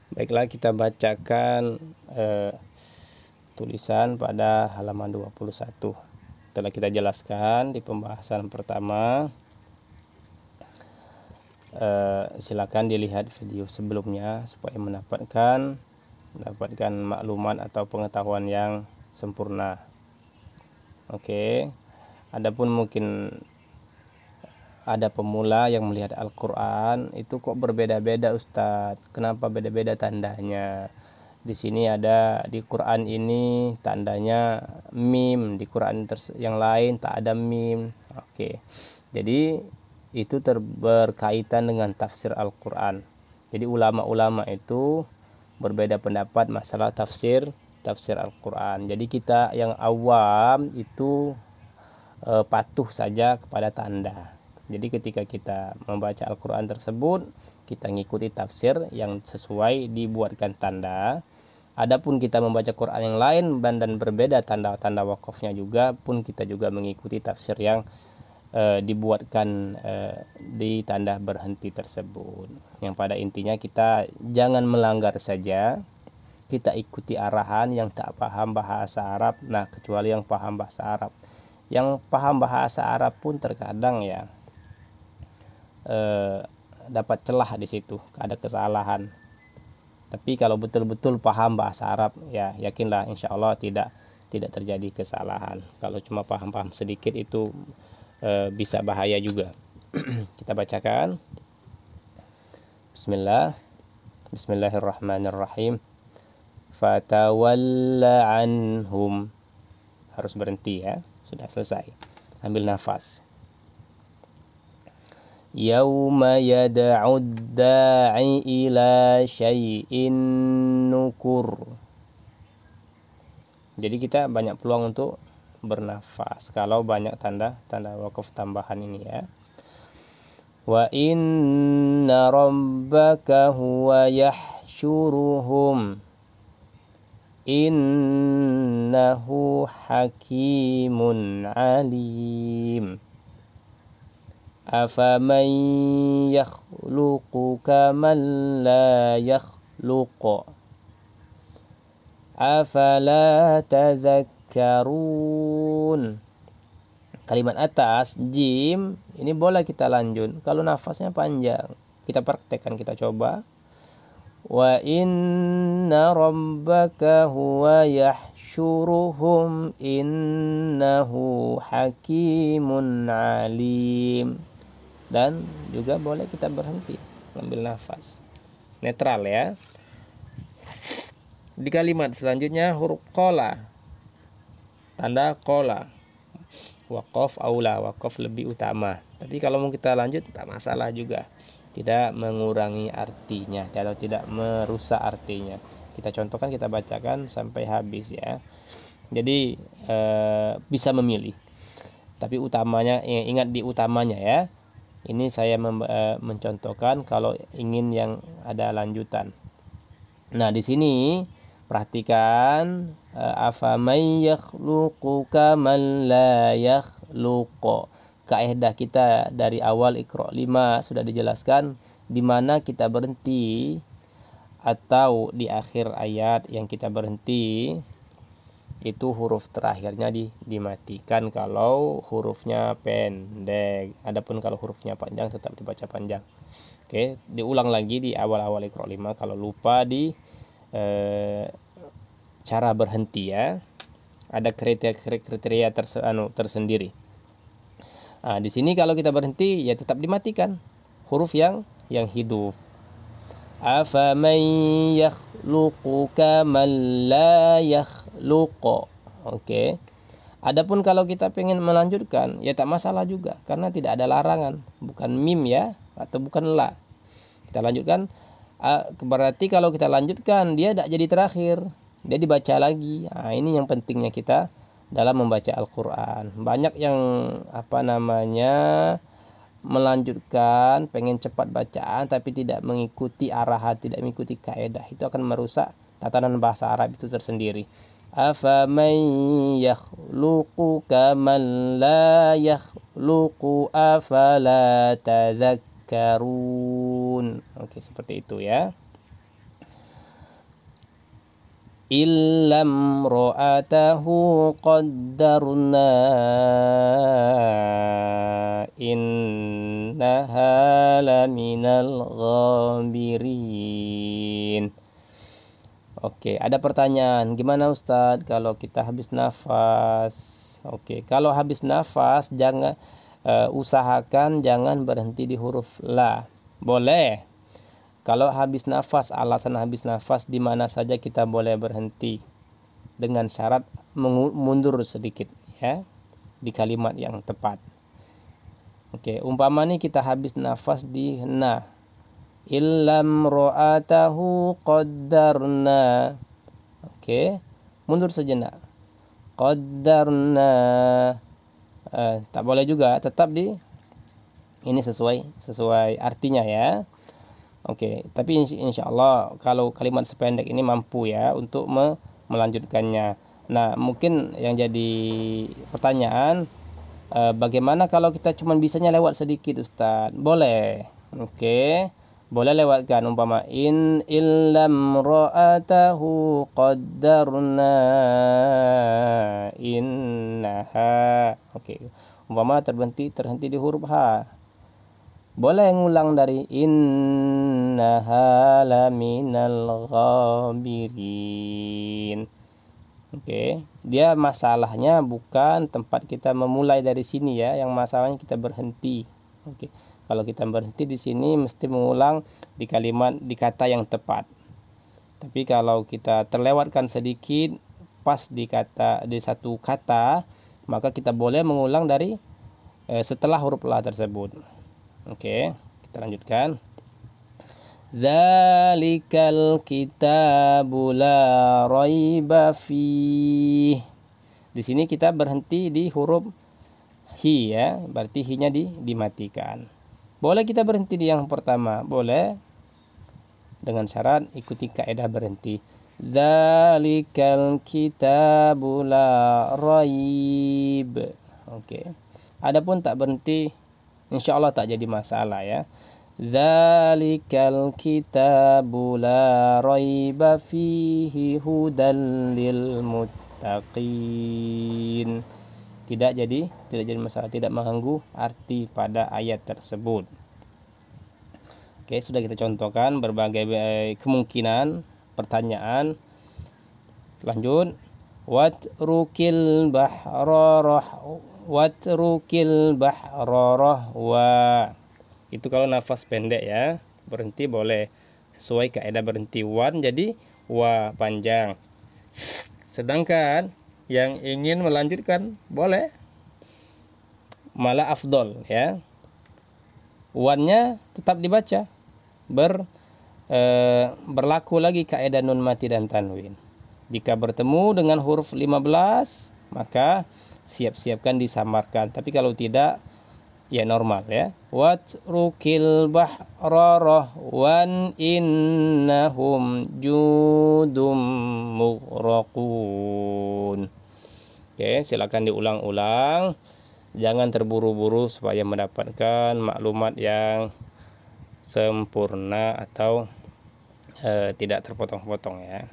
Baiklah, kita bacakan tulisan pada halaman 21. Telah kita jelaskan di pembahasan pertama. Silakan dilihat video sebelumnya supaya mendapatkan maklumat atau pengetahuan yang sempurna. Oke. Adapun mungkin ada pemula yang melihat Al-Quran itu kok berbeda-beda Ustadz. Kenapa beda-beda tandanya? Di sini ada, di Quran ini tandanya mim, di Quran yang lain tak ada mim. Oke. Jadi itu berkaitan dengan tafsir Al-Quran. Jadi ulama-ulama itu berbeda pendapat masalah tafsir Al-Quran. Jadi kita yang awam itu patuh saja kepada tanda. Jadi ketika kita membaca Al-Quran tersebut, kita ngikuti tafsir yang sesuai dibuatkan tanda. Adapun kita membaca Quran yang lain dan berbeda tanda-tanda wakafnya juga, pun kita juga mengikuti tafsir yang dibuatkan di tanda berhenti tersebut. Yang pada intinya kita jangan melanggar saja, kita ikuti arahan. Yang tak paham bahasa Arab, nah kecuali yang paham bahasa Arab. Yang paham bahasa Arab pun terkadang ya dapat celah di situ, ada kesalahan. Tapi kalau betul-betul paham bahasa Arab, ya yakinlah insya Allah tidak terjadi kesalahan. Kalau cuma paham-paham sedikit itu bisa bahaya juga. Kita bacakan. Bismillahirrahmanirrahim. Fatawalla anhum. Harus berhenti ya. Sudah selesai. Ambil nafas. Yauma yad'ud da'i ila syai'in nukur. Jadi kita banyak peluang untuk bernafas kalau banyak tanda wakaf tambahan ini ya. Wa inna rabbaka huwa yahsyuruhum innahu hakimun alim. Afaman yakhluqu kaman la yakhluqu afala tadhakkarun. Kalimat atas jim ini boleh kita lanjut kalau nafasnya panjang. Kita praktekkan, kita coba. Wa inna rabbaka huwa yahsyuruhum innahu hakimun alim. Dan juga boleh kita berhenti, ambil nafas netral ya. Di kalimat selanjutnya huruf qola, tanda qola, wakaf aula, wakaf lebih utama. Tapi kalau mau kita lanjut tak masalah juga, tidak mengurangi artinya atau tidak merusak artinya. Kita contohkan, kita bacakan sampai habis ya. Jadi bisa memilih, tapi utamanya ingat di utamanya ya. Ini saya mencontohkan kalau ingin yang ada lanjutan. Nah di sini perhatikan, afamay yakhluqu kaman la yakhluqu. Kaidah kita dari awal Iqra 5 sudah dijelaskan di mana kita berhenti atau di akhir ayat yang kita berhenti itu huruf terakhirnya dimatikan kalau hurufnya pendek. Adapun kalau hurufnya panjang tetap dibaca panjang. Oke, diulang lagi di awal-awal Iqra 5 kalau lupa di cara berhenti ya. Ada kriteria tersendiri. Nah, di sini kalau kita berhenti ya tetap dimatikan huruf yang hidup. Afaman yakhluqu kaman la yakhluqu. Oke. Adapun kalau kita pengen melanjutkan ya tak masalah juga karena tidak ada larangan, bukan mim ya atau bukan la. Kita lanjutkan, berarti kalau kita lanjutkan dia tidak jadi terakhir, dia dibaca lagi. Nah, ini yang pentingnya kita dalam membaca Al-Quran. Banyak yang melanjutkan, pengen cepat bacaan tapi tidak mengikuti arahan, tidak mengikuti kaidah. Itu akan merusak tatanan bahasa Arab itu tersendiri. Afaman yakhluqu kaman la yakhluqu afala tadhakkarun. Oke, seperti itu ya. illam ra'atahu qaddarna innaha laminal ghabirin. Oke, ada pertanyaan, gimana Ustadz kalau kita habis nafas? Oke, kalau habis nafas jangan usahakan jangan berhenti di huruf la. Boleh. Kalau habis nafas, alasan habis nafas di mana saja kita boleh berhenti dengan syarat mundur sedikit ya di kalimat yang tepat. Oke, umpama nih kita habis nafas di na. Illam ra'atahu qaddarna. Oke, mundur sejenak. Qaddarna. Tak boleh juga, tetap di ini sesuai artinya ya. Oke, tapi insya Allah kalau kalimat sependek ini mampu ya untuk melanjutkannya. Nah, mungkin yang jadi pertanyaan, bagaimana kalau kita cuma bisanya lewat sedikit Ustadz? Boleh. Oke. Boleh lewatkan umpama illam ra'atahu qaddarna innaha. Oke. Umpama terhenti di huruf H. Boleh ngulang dari innaha laminal ghabirin. Oke. Dia masalahnya bukan tempat kita memulai dari sini ya, yang masalahnya kita berhenti. Oke. Kalau kita berhenti di sini mesti mengulang di kata yang tepat. Tapi kalau kita terlewatkan sedikit pas di satu kata, maka kita boleh mengulang dari setelah huruf la tersebut. Oke, kita lanjutkan. Dzalikal kitabu la raiba fih. Di sini kita berhenti di huruf hi ya, berarti hi-nya dimatikan. Boleh kita berhenti di yang pertama, boleh dengan syarat ikuti kaidah berhenti. Dzalikal kitabu la raib. Oke. Adapun tak berhenti, insya Allah tak jadi masalah ya. Dzalikal kitabu la raiba fihi hudal lil muttaqin. Tidak jadi masalah, tidak mengganggu arti pada ayat tersebut. Oke, sudah kita contohkan berbagai kemungkinan pertanyaan. Lanjut. Watrukil bahra rahwa. Itu kalau nafas pendek ya, berhenti boleh sesuai kaidah berhenti wan jadi wa panjang. Sedangkan yang ingin melanjutkan boleh, malah afdol ya, wannya tetap dibaca, berlaku lagi kaidah nun mati dan tanwin. Jika bertemu dengan huruf 15 maka siap-siapkan disamarkan, tapi kalau tidak ya normal ya. Watrukil bahra rahwan innahum judum mughraqun. Oke, silakan diulang-ulang. Jangan terburu-buru supaya mendapatkan maklumat yang sempurna atau tidak terpotong-potong ya.